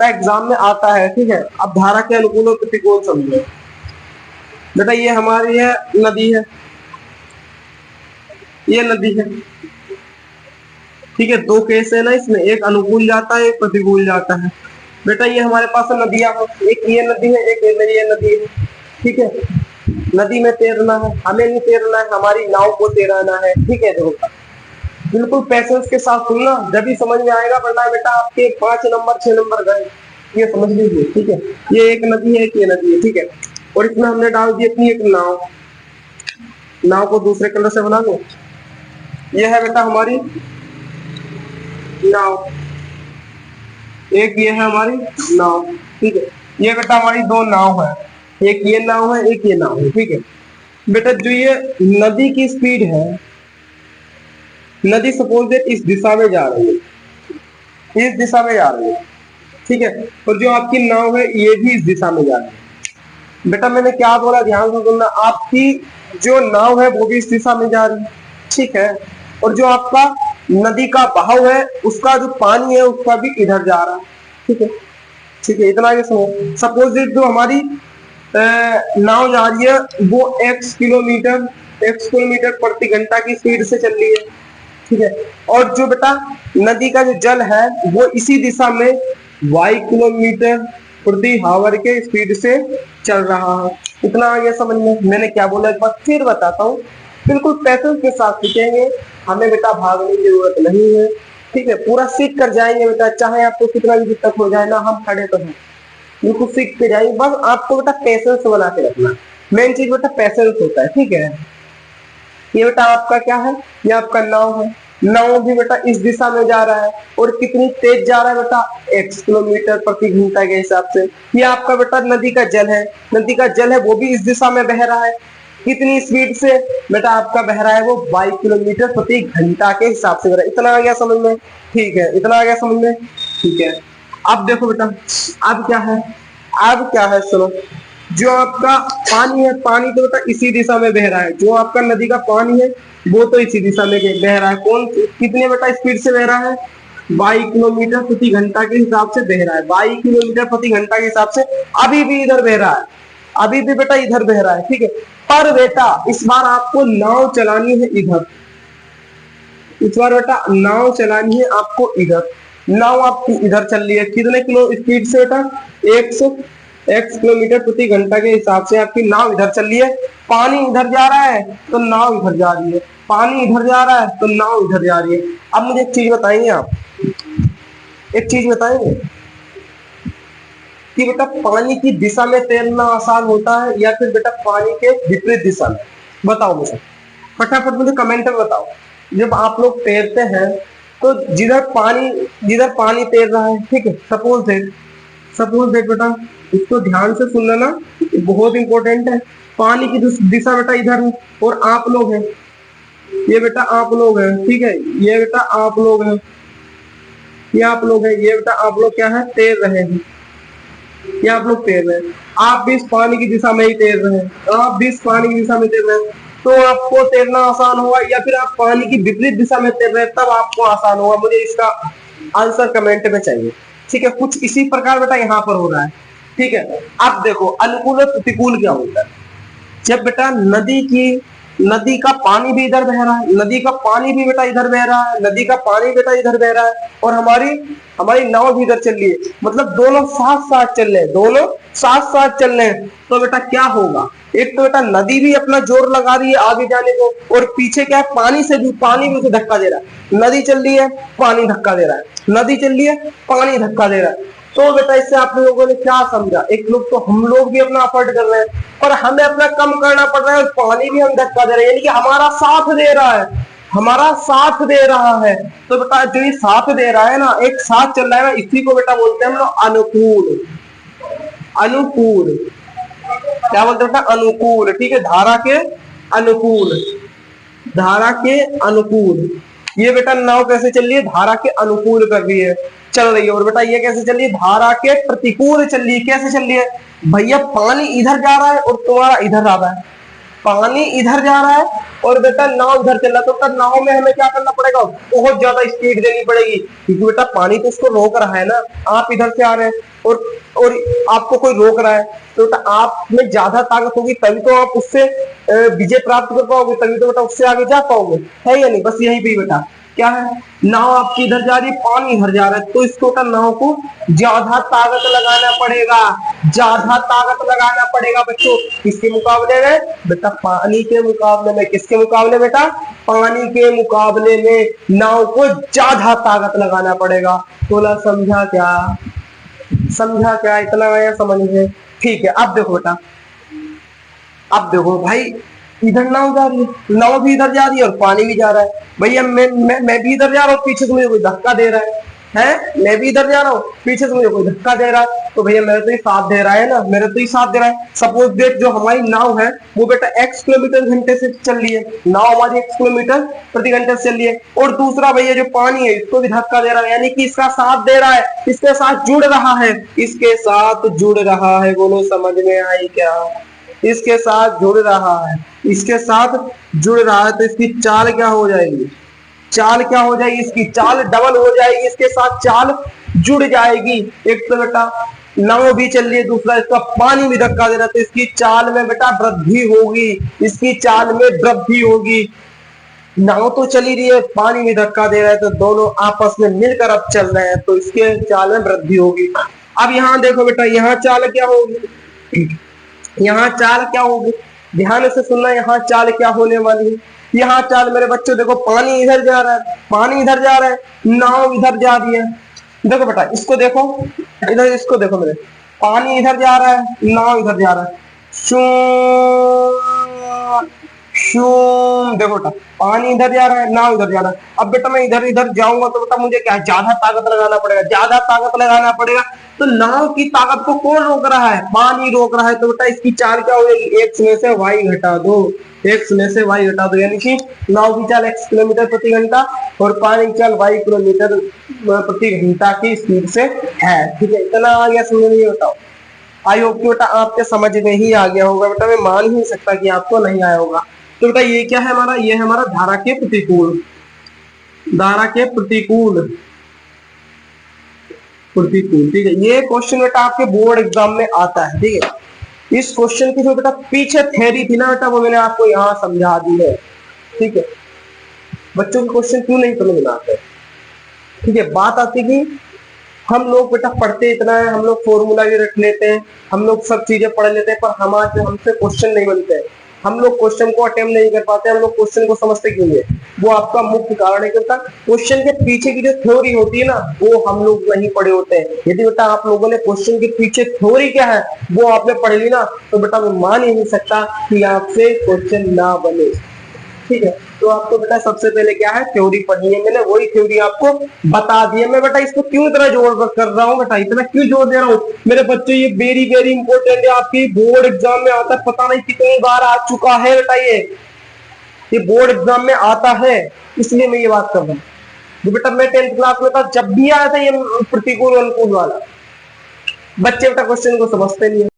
बेटा एग्जाम में आता है, ठीक है। अब धारा के अनुकूल और प्रतिकूल समझो। बेटा ये हमारी है नदी है, ये नदी है, ठीक है। दो केस है ना इसमें, एक अनुकूल जाता है एक प्रतिकूल जाता है। बेटा ये हमारे पास नदियां हैं, एक ये नदी है एक ये नदी है, ठीक है। नदी में तैरना है, हमें नहीं तैरना है, हमारी नाव को तैराना है, ठीक है। देखो बिल्कुल पैसेंस के साथ सुनना, जब ही समझ में आएगा, वरना बेटा आपके 5 नंबर 6 नंबर गए, ये समझ लीजिए, ठीक है। ये एक नदी है एक ये नदी है, ठीक है। और इसमें हमने डाल दी अपनी एक नाव, नाव को दूसरे कलर से बना लो। ये है बेटा हमारी नाव, एक ये है हमारी नाव, ठीक है। ये बेटा हमारी दो नाव है, एक ये नाव है एक ये नाव है, ठीक है। बेटा जो ये नदी की स्पीड है, नदी सपोज दैट इस दिशा में जा रही है, इस दिशा में जा रही है, ठीक है। और जो आपकी नाव है ये भी इस दिशा में जा रही है। बेटा मैंने क्या बोला, ध्यान से सुनना, आपकी जो नाव है वो भी इस दिशा में जा रही है, ठीक है। और जो आपका नदी का बहाव है, उसका जो पानी है उसका भी इधर जा रहा है, ठीक है, ठीक है। इतना आगे सुनो। सपोज दैट जो हमारी नाव जा रही है वो x किलोमीटर प्रति घंटा की स्पीड से चल रही है, ठीक है। और जो बेटा नदी का जो जल है वो इसी दिशा में y किलोमीटर प्रति हावर के स्पीड से चल रहा है। इतना आगे समझ में। मैंने क्या बोला एक बार फिर बताता हूँ, बिल्कुल पैसेंस के साथ सीखेंगे, हमें बेटा भागने की जरूरत नहीं है, ठीक है। पूरा सीख कर जाएंगे बेटा, चाहे आपको कितना भी दिक्कत हो जाए ना, हम खड़े तो हैं, बिल्कुल सीख के जाएंगे। बस आपको बेटा पैसेंस बना के रखना, मेन चीज बेटा पैसेंस होता है, ठीक है। ये बेटा आपका क्या है, ये आपका नाव है, नाव भी बेटा इस दिशा में जा रहा है, और कितनी तेज जा रहा है बेटा, x किलोमीटर प्रति घंटा के हिसाब से। ये आपका बेटा नदी का जल है, नदी का जल है वो भी इस दिशा में बह रहा है, कितनी स्पीड से बेटा आपका बह रहा है, वो y किलोमीटर प्रति घंटा के हिसाब से बह रहा है। इतना आ गया समझ में, ठीक है, इतना आ गया समझ में, ठीक है। अब देखो बेटा, अब क्या है सुनो। जो आपका पानी है, पानी तो बेटा इसी दिशा में बह रहा है, जो आपका नदी का पानी है वो तो इसी दिशा में बह रहा है। कौन कितने बेटा स्पीड से बह रहा है, y किलोमीटर प्रति घंटा के हिसाब से बह रहा है, y किलोमीटर प्रति घंटा के हिसाब से अभी भी इधर बह रहा है, अभी भी बेटा इधर बह रहा है, ठीक है। पर बेटा इस बार आपको नाव चलानी है इधर, इस बार बेटा नाव चलानी है आपको इधर। नाव आपकी इधर चल रही है, कितने किलो स्पीड से बेटा, 100 किलोमीटर प्रति घंटा के हिसाब से आपकी नाव इधर चल रही है। पानी इधर जा रहा है तो नाव इधर जा रही है, पानी इधर जा रहा है तो नाव इधर जा रही है। अब मुझे एक चीज बताएंगे आप, एक चीज बताएंगे कि बेटा पानी की दिशा में तैरना आसान होता है या फिर बेटा पानी के विपरीत दिशा में, बताओ मुझे, फटाफट मुझे कमेंट में बताओ। जब आप लोग तैरते हैं तो जिधर पानी तैर रहा है, ठीक है, सपोज दैट बेटा, इसको ध्यान से सुन लेना, बहुत इंपॉर्टेंट है। पानी की दिशा बेटा इधर है और आप लोग हैं, ये बेटा आप लोग हैं, ठीक है, ये बेटा आप लोग हैं, ये आप लोग हैं, ये बेटा आप लोग क्या है, तैर रहे हैं, ये आप लोग तैर रहे हैं। आप भी इस पानी की दिशा में ही तैर रहे हैं, आप भी इस पानी की दिशा में तैर रहे हैं, तो आपको तैरना आसान होगा, या फिर आप पानी की विपरीत दिशा में तैर रहे हैं तब आपको आसान होगा। मुझे इसका आंसर कमेंट में चाहिए, ठीक है। कुछ इसी प्रकार बेटा यहाँ पर हो रहा है, ठीक है। अब देखो अनुकूल और प्रतिकूल क्या होता है। जब बेटा नदी का पानी भी इधर बह रहा है, नदी का पानी भी बेटा इधर बह रहा है, नदी का पानी बेटा इधर बह रहा है, और हमारी नाव भी इधर चल रही है, मतलब दोनों साथ साथ चल रहे हैं, दोनों साथ साथ चल रहे हैं। तो बेटा क्या होगा, एक तो बेटा नदी भी अपना जोर लगा रही है आगे जाने को, और पीछे क्या है, पानी भी उसे धक्का दे रहा है। नदी चल रही है, पानी धक्का दे रहा है, नदी चल रही है, पानी धक्का दे रहा है। तो बेटा इससे आप लोगों ने क्या समझा, एक लोग तो हम लोग भी अपना एफर्ट कर रहे हैं पर हमें अपना कम करना पड़ रहा है, पानी भी हम धक्का दे रहे हैं, यानी कि हमारा साथ दे रहा है, हमारा साथ दे रहा है। तो बेटा जो ये साथ दे रहा है ना, एक साथ चल रहा है ना, इसी को बेटा बोलते हैं हम लोग अनुकूल। अनुकूल क्या बोलते हैं बेटा, अनुकूल, ठीक है, धारा के अनुकूल, धारा के अनुकूल। ये बेटा नाव कैसे चल रही है, धारा के अनुकूल कर रही है, चल रही है। और बेटा ये कैसे चल रही है, धारा के प्रतिकूल चल रही है। कैसे चल रही है भैया, पानी इधर जा रहा है और तुम्हारा इधर आ रहा है, पानी इधर जा रहा है और बेटा नाव इधर चल रहा है। तो नाव में हमें क्या करना पड़ेगा, बहुत ज्यादा स्पीड देनी पड़ेगी, क्योंकि बेटा पानी तो उसको रोक रहा है ना, आप इधर से आ रहे हैं और आपको कोई रोक रहा है, तो बेटा आप में ज्यादा ताकत होगी तभी तो आप उससे विजय प्राप्त कर पाओगे, तभी तो बेटा उससे आगे जा पाओगे, है या नहीं। बस यही भी बेटा क्या है, नाव आपकी इधर जा रही है, पानी इधर जा रहा है, तो इसको बेटा नाव को ज्यादा ताकत लगाना पड़ेगा, ज्यादा ताकत लगाना पड़ेगा बच्चों। किसके मुकाबले में बेटा, पानी के मुकाबले में। किसके मुकाबले बेटा, पानी के मुकाबले में नाव को ज्यादा ताकत लगाना पड़ेगा। बोला समझा क्या, समझा क्या, इतना आया समझ में। ठीक है, अब देखो बेटा, अब देखो भाई, इधर नाव जा रही है, नाव भी इधर जा रही है और पानी भी जा रहा है। भैया मैं भी इधर जा रहा हूँ, पीछे से मुझे कोई धक्का दे रहा है, मैं भी इधर जा रहा हूँ, पीछे से मुझे कोई धक्का दे रहा है, तो भैया मेरे तो ही साथ दे रहा है ना, मेरे तो ही साथ दे रहा है। सपोज देख, जो हमारी नाव है वो बेटा x किलोमीटर घंटे से चल रही है, नाव हमारी x किलोमीटर प्रति घंटे से चल रही है, और दूसरा भैया जो पानी है इसको भी धक्का दे रहा है, यानी कि इसका साथ दे रहा है, इसके साथ जुड़ रहा है, इसके साथ जुड़ रहा है। बोलो समझ में आई क्या, इसके साथ जुड़ रहा है, इसके साथ जुड़ रहा है, तो इसकी चाल क्या हो जाएगी, चाल क्या हो जाएगी, इसकी चाल डबल हो जाएगी, इसके साथ चाल जुड़ जाएगी। एक तो बेटा नाव भी चल रही है, दूसरा इसका पानी भी धक्का दे रहा है, तो इसकी चाल में बेटा वृद्धि होगी, इसकी चाल में वृद्धि होगी। नाव तो चली रही है, पानी भी धक्का दे रहा है, तो दोनों आपस में मिलकर अब चल रहे हैं, तो इसके चाल में वृद्धि होगी। अब यहाँ देखो बेटा, यहाँ चाल क्या होगी, यहाँ चाल क्या होगी, ध्यान से सुनना, यहाँ चाल क्या होने वाली है। यहाँ चाल मेरे बच्चों देखो, पानी इधर जा रहा है, पानी इधर जा रहा है, नाव इधर जा रही है। देखो बेटा, इसको देखो इधर, इसको देखो मेरे, पानी इधर जा रहा है, नाव इधर जा रहा है, शू शू, देखो बेटा पानी इधर जा रहा है, नाव इधर जा रहा है। अब बेटा मैं इधर इधर जाऊंगा तो बेटा मुझे क्या, ज्यादा ताकत लगाना पड़ेगा, ज्यादा ताकत लगाना पड़ेगा। तो नाव की ताकत को कौन रोक रहा है, पानी रोक रहा है, तो बेटा इसकी चाल क्या हो जाएगी, x में से y घटा दो, x में से y घटा दो, यानी कि नाव की चाल x किलोमीटर प्रति घंटा और पानी की चाल y किलोमीटर प्रति घंटा की स्पीड से है। ठीक है, इतना आ गया समझ में, बताओ। आई होप कि बेटा आपके समझ में ही आ गया होगा, बेटा मैं मान ही नहीं सकता कि आपको नहीं आया होगा। तो बेटा ये क्या है हमारा, ये है हमारा धारा के प्रतिकूल, धारा के प्रतिकूल, प्रतिकूल। ठीक है, ये क्वेश्चन बेटा आपके बोर्ड एग्जाम में आता है। ठीक है, इस क्वेश्चन की जो बेटा पीछे थ्योरी थी ना बेटा, वो मैंने आपको यहाँ समझा दी है। ठीक है, बच्चों के क्वेश्चन क्यों नहीं समझ में आते। ठीक है, बात आती कि हम लोग बेटा पढ़ते इतना है, हम लोग फॉर्मूला भी रख लेते हैं, हम लोग सब चीजें पढ़ लेते हैं, पर हमारे हमसे क्वेश्चन नहीं बनते, हम लोग क्वेश्चन को अटेम्प्ट नहीं कर पाते, हम लोग क्वेश्चन को समझते क्यों नहीं, वो आपका मुख्य कारण है। क्योंकि क्वेश्चन के पीछे की जो थ्योरी होती है ना, वो हम लोग नहीं पढ़े होते हैं। यदि बेटा आप लोगों ने क्वेश्चन के पीछे थ्योरी क्या है वो आपने पढ़ ली ना, तो बेटा मैं मान ही नहीं सकता कि आपसे क्वेश्चन ना बने। ठीक है, तो आपको बेटा सबसे पहले क्या है, थ्योरी पढ़नी है, मैंने वही थ्योरी आपको बता दी है। मैं बेटा इसको क्यों इतना जोर कर रहा हूँ बेटा, इतना क्यों जोर दे रहा हूँ मेरे बच्चे, ये वेरी वेरी इंपॉर्टेंट है, आपकी बोर्ड एग्जाम में आता है, पता नहीं कितनी बार आ चुका है बेटा, ये बोर्ड एग्जाम में आता है, इसलिए मैं ये बात कर रहा हूँ। जो बेटा मैं 10th क्लास में था, जब भी आया था ये प्रतिकूल अनुकूल वाला, बच्चे बेटा क्वेश्चन को समझते नहीं है।